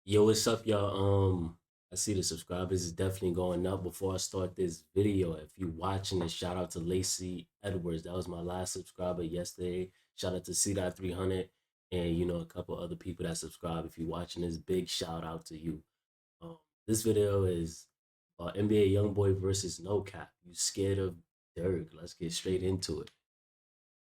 Yo, what's up, y'all? I see the subscribers is definitely going up. Before I start this video, if you watching this, shout out to Lacey Edwards. That was my last subscriber yesterday. Shout out to C.300 and a couple other people that subscribe. If you watching this, big shout out to you. Um, this video is NBA YoungBoy versus NoCap. You scared of Durk? Let's get straight into it.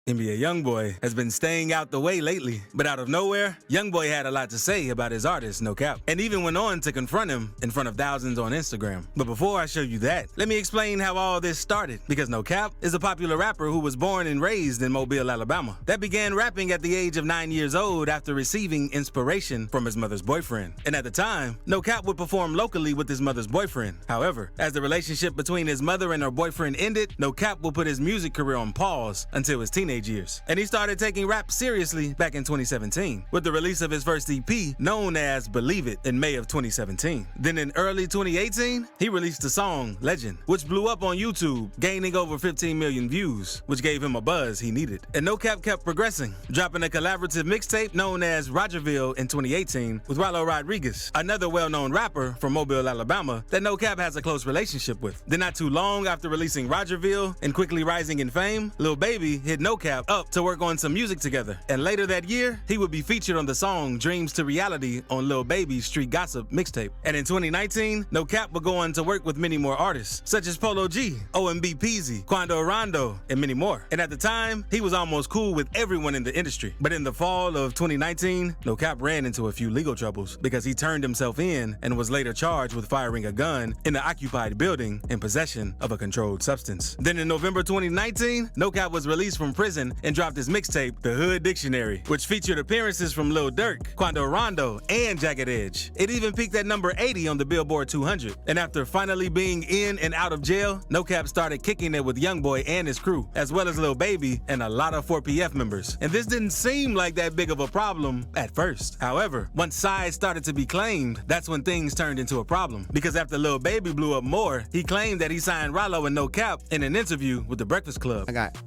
NBA YoungBoy has been staying out the way lately, but out of nowhere, YoungBoy had a lot to say about his artist, NoCap, and even went on to confront him in front of thousands on Instagram. But before I show you that, let me explain how all this started, because NoCap is a popular rapper who was born and raised in Mobile, Alabama, that began rapping at the age of 9 years old after receiving inspiration from his mother's boyfriend. And at the time, NoCap would perform locally with his mother's boyfriend. However, as the relationship between his mother and her boyfriend ended, NoCap would put his music career on pause until his teenage years. And he started taking rap seriously back in 2017 with the release of his first EP known as Believe It in May of 2017. Then in early 2018, he released the song Legend, which blew up on YouTube, gaining over 15 million views, which gave him a buzz he needed. And NoCap kept progressing, dropping a collaborative mixtape known as Rogerville in 2018 with Rollo Rodriguez, another well-known rapper from Mobile, Alabama that NoCap has a close relationship with. Then not too long after releasing Rogerville and quickly rising in fame, Lil Baby hit NoCap up to work on some music together. And later that year, he would be featured on the song Dreams to Reality on Lil Baby's Street Gossip mixtape. And in 2019, NoCap would go on to work with many more artists, such as Polo G, OMB Peasy, Quando Rondo, and many more. And at the time, he was almost cool with everyone in the industry. But in the fall of 2019, NoCap ran into a few legal troubles because he turned himself in and was later charged with firing a gun in the occupied building in possession of a controlled substance. Then in November 2019, NoCap was released from prison and dropped his mixtape, The Hood Dictionary, which featured appearances from Lil Durk, Quando Rondo, and Jagged Edge. It even peaked at number 80 on the Billboard 200. And after finally being in and out of jail, NoCap started kicking it with YoungBoy and his crew, as well as Lil Baby and a lot of 4PF members. And this didn't seem like that big of a problem at first. However, once sides started to be claimed, that's when things turned into a problem. Because after Lil Baby blew up more, he claimed that he signed Rollo and NoCap in an interview with The Breakfast Club. I got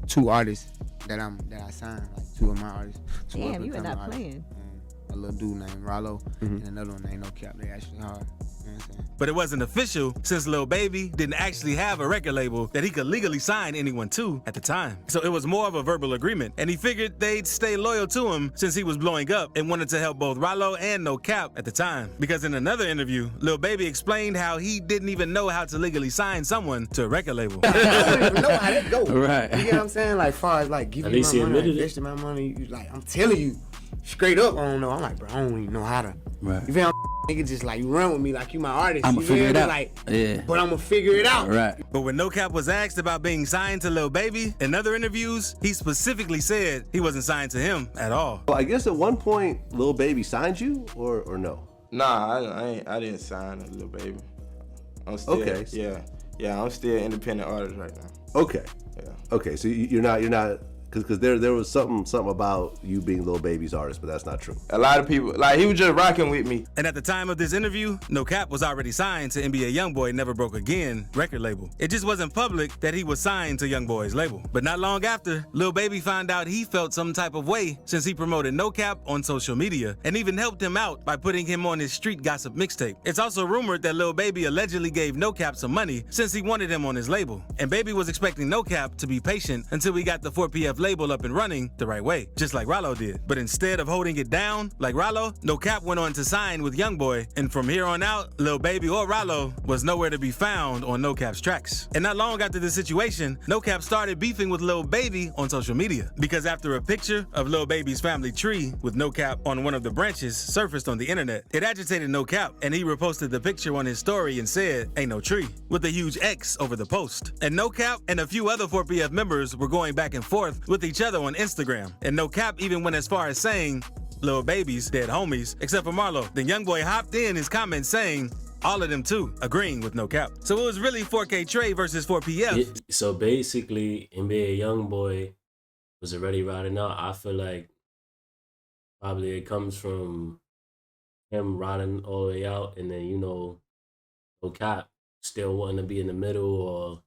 two artists that I signed, like two of my artists. Damn, you are not playing. A little dude named Rollo and another one named NoCap. They actually hard. You know what I'm saying? But it wasn't official since Lil Baby didn't actually have a record label that he could legally sign anyone to at the time. So it was more of a verbal agreement, and he figured they'd stay loyal to him since he was blowing up and wanted to help both Rollo and NoCap at the time. Because in another interview, Lil Baby explained how he didn't even know how to legally sign someone to a record label. I don't even know how that go. Right. You get what I'm saying? Like, far as like giving me my money, investing my money, like I'm telling you, straight up, I don't know. I'm like, bro, I don't even know how to. Right. You feel me? Nigga just like, you run with me like you my artist. I'ma figure it out. Like, yeah. But I'ma figure it out. Right. But when NoCap was asked about being signed to Lil Baby in other interviews, he specifically said he wasn't signed to him at all. Well, I guess at one point, Lil Baby signed you, or no? Nah, I didn't sign a Lil Baby. I'm still, okay. Yeah, I'm still an independent artist right now. Okay. Yeah. Okay, so you're not, because there was something about you being Lil Baby's artist, but that's not true. A lot of people, like, he was just rocking with me. And at the time of this interview, NoCap was already signed to NBA YoungBoy Never Broke Again record label. It just wasn't public that he was signed to YoungBoy's label. But not long after, Lil Baby found out he felt some type of way since he promoted NoCap on social media and even helped him out by putting him on his Street Gossip mixtape. It's also rumored that Lil Baby allegedly gave NoCap some money since he wanted him on his label. And Baby was expecting NoCap to be patient until we got the 4PF label up and running the right way, just like Rollo did. But instead of holding it down like Rollo, NoCap went on to sign with YoungBoy, and from here on out, Lil Baby or Rollo was nowhere to be found on NoCap's tracks. And not long after this situation, NoCap started beefing with Lil Baby on social media, because after a picture of Lil Baby's family tree with NoCap on one of the branches surfaced on the internet, it agitated NoCap, and he reposted the picture on his story and said, "Ain't no tree," with a huge X over the post. And NoCap and a few other 4PF members were going back and forth with each other on Instagram, and NoCap even went as far as saying Lil Baby's dead homies, except for Marlo. Then YoungBoy hopped in his comments saying all of them too, agreeing with NoCap. So it was really 4K Trey versus 4PF. So basically, NBA YoungBoy was already riding out. I feel like probably it comes from him riding all the way out, and then NoCap still wanting to be in the middle or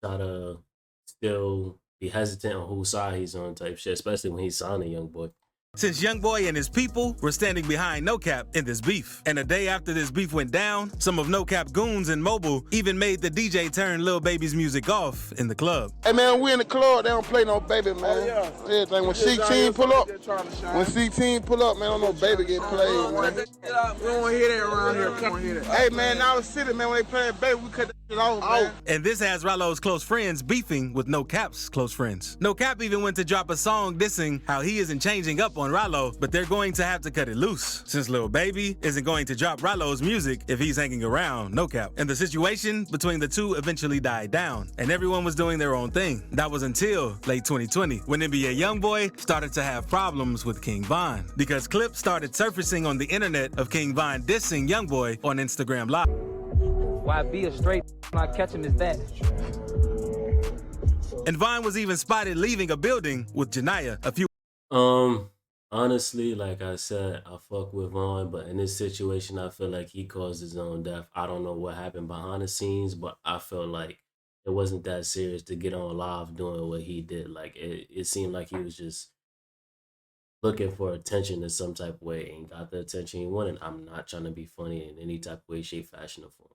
try to still be hesitant on whose side he's on type shit, especially when he's signing YoungBoy. since YoungBoy and his people were standing behind NoCap in this beef. And a day after this beef went down, some of NoCap goons in Mobile even made the DJ turn Lil Baby's music off in the club. Hey man, we in the club, they don't play no Baby, man. Oh, yeah. Everything. When C-Team pull up, man, don't no Baby get played, man. We don't want to hear that around here. Come on, hear that. Hey man, now the city, man, when they playing Baby, we cut that shit off, man. And this has Rallo's close friends beefing with NoCap's close friends. NoCap even went to drop a song dissing how he isn't changing up on Rallo, but they're going to have to cut it loose, since Lil Baby isn't going to drop Rallo's music if he's hanging around NoCap. And the situation between the two eventually died down, and everyone was doing their own thing. That was until late 2020, when NBA YoungBoy started to have problems with King Von, because clips started surfacing on the internet of King Von dissing YoungBoy on Instagram Live. Why be a straight not catch him is that? And Von was even spotted leaving a building with Janaya a few. Honestly, like I said, I fuck with Vaughn, but in this situation, I feel like he caused his own death. I don't know what happened behind the scenes, but I felt like it wasn't that serious to get on live doing what he did. Like it seemed like he was just looking for attention in some type of way and got the attention he wanted. I'm not trying to be funny in any type of way, shape, fashion, or form.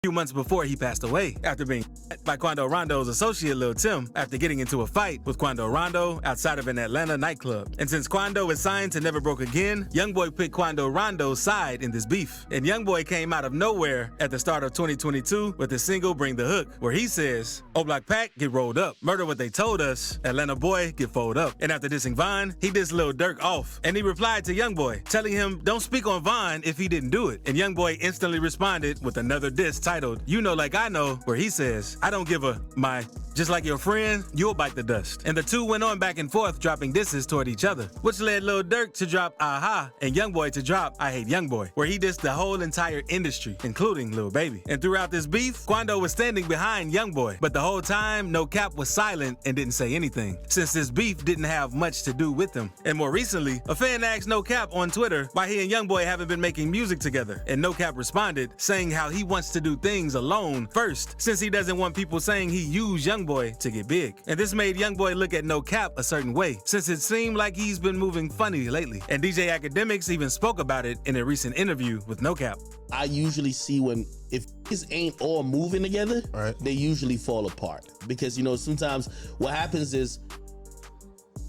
Few months before he passed away after being by Quando Rondo's associate Lil Tim after getting into a fight with Quando Rondo outside of an Atlanta nightclub. And since Quando is signed to Never Broke Again, YoungBoy picked Quando Rondo's side in this beef. And YoungBoy came out of nowhere at the start of 2022 with the single Bring the Hook, where he says, "O Block Pack get rolled up, murder what they told us, Atlanta boy get fold up." And after dissing Von, he dissed Lil Durk off, and he replied to YoungBoy, telling him don't speak on Von if he didn't do it. And YoungBoy instantly responded with another diss titled You Know Like I Know, where he says, "I don't give a my, just like your friend, you'll bite the dust." And the two went on back and forth dropping disses toward each other, which led Lil Durk to drop Aha and YoungBoy to drop I Hate YoungBoy, where he dissed the whole entire industry, including Lil Baby. And throughout this beef, Quando was standing behind YoungBoy, but the whole time, NoCap was silent and didn't say anything, since this beef didn't have much to do with him. And more recently, a fan asked NoCap on Twitter why he and YoungBoy haven't been making music together, and NoCap responded, saying how he wants to do things alone first, since he doesn't want people saying he used YoungBoy to get big. And this made YoungBoy look at NoCap a certain way, since it seemed like he's been moving funny lately. And DJ Academics even spoke about it in a recent interview with NoCap. I usually see if kids ain't all moving together, right, they usually fall apart. Because, you know, sometimes what happens is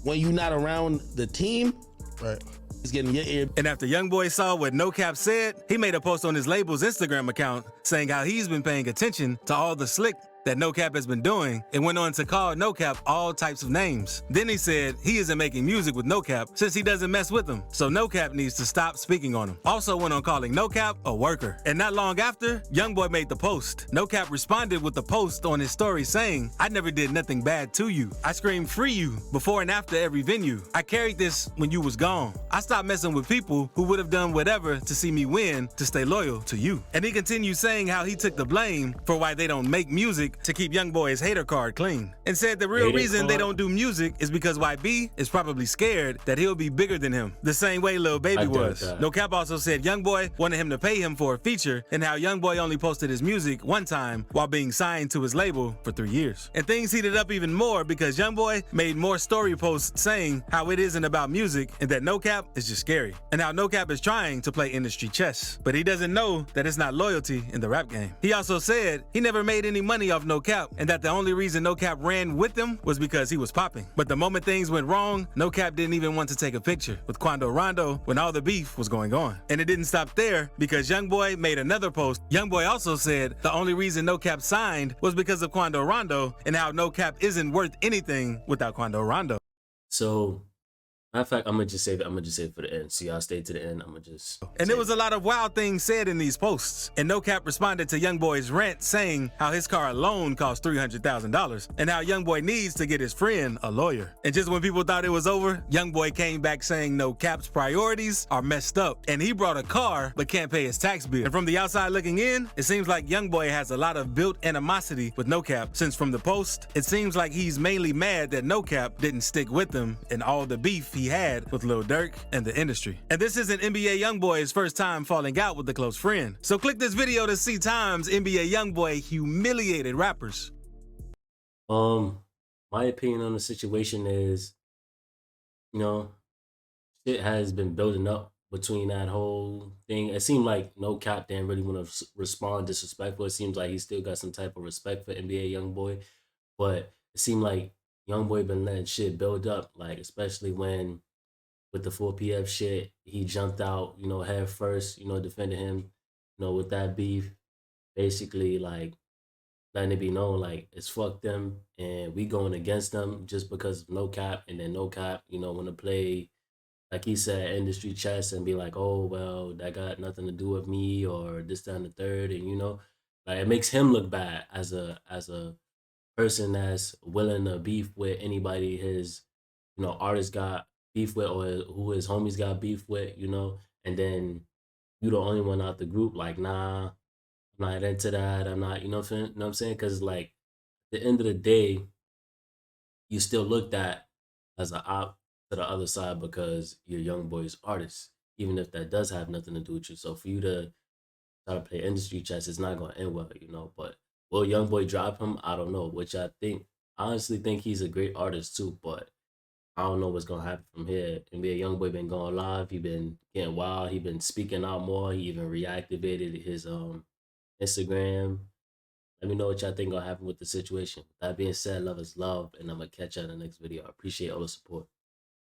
when you're not around the team, right, it's getting your ear. And after YoungBoy saw what NoCap said, he made a post on his label's Instagram account saying how he's been paying attention to all the slick that NoCap has been doing, and went on to call NoCap all types of names. Then he said he isn't making music with NoCap since he doesn't mess with him, so NoCap needs to stop speaking on him. Also went on calling NoCap a worker. And not long after, YoungBoy made the post. NoCap responded with the post on his story saying, "I never did nothing bad to you. I screamed free you before and after every venue. I carried this when you was gone. I stopped messing with people who would have done whatever to see me win to stay loyal to you." And he continued saying how he took the blame for why they don't make music to keep YoungBoy's hater card clean, and said the real reason they don't do music is because YB is probably scared that he'll be bigger than him, the same way Lil Baby was. NoCap also said YoungBoy wanted him to pay him for a feature, and how YoungBoy only posted his music one time while being signed to his label for 3 years. And things heated up even more because YoungBoy made more story posts saying how it isn't about music and that NoCap is just scary, and how NoCap is trying to play industry chess, but he doesn't know that it's not loyalty in the rap game. He also said he never made any money off NoCap, and that the only reason NoCap ran with him was because he was popping. But the moment things went wrong, NoCap didn't even want to take a picture with Quando Rondo when all the beef was going on. And it didn't stop there, because YoungBoy made another post. YoungBoy also said the only reason NoCap signed was because of Quando Rondo, and how NoCap isn't worth anything without Quando Rondo. So, matter of fact, I'm gonna just save it for the end. So y'all stay to the end. And there was a lot of wild things said in these posts. And NoCap responded to YoungBoy's rant saying how his car alone cost $300,000, and how YoungBoy needs to get his friend a lawyer. And just when people thought it was over, YoungBoy came back saying NoCap's priorities are messed up, and he brought a car but can't pay his tax bill. And from the outside looking in, it seems like YoungBoy has a lot of built animosity with NoCap, since from the post, it seems like he's mainly mad that NoCap didn't stick with him in all the beef he had with Lil Durk and the industry. And this isn't NBA YoungBoy's first time falling out with a close friend. So click this video to see times NBA YoungBoy humiliated rappers. My opinion on the situation is you know, shit has been building up between that whole thing. It seemed like NoCap didn't really want to respond disrespectful. It seems like he still got some type of respect for NBA YoungBoy, but it seemed like YoungBoy been letting shit build up, like especially when with the 4PF shit, he jumped out, head first, defending him, with that beef, basically like letting it be known like it's fuck them and we going against them just because of NoCap, and then NoCap, want to play like he said, industry chess and be like, oh well, that got nothing to do with me or this, that, and the third, and like it makes him look bad as a person that's willing to beef with anybody his, artist got beef with or who his homies got beef with, and then you the only one out the group, like, nah, I'm not into that. I'm not, know what I'm saying? Because like at the end of the day, you still looked at as an op to the other side because you're young boy's artist, even if that does have nothing to do with you. So for you to try to play industry chess, it's not going to end well, But will young boy drop him? I don't know. Which I honestly think he's a great artist too. But I don't know what's gonna happen from here. NBA YoungBoy been going live. He been getting wild. He been speaking out more. He even reactivated his Instagram. Let me know what y'all think gonna happen with the situation. That being said, love is love, and I'm gonna catch y'all in the next video. I appreciate all the support.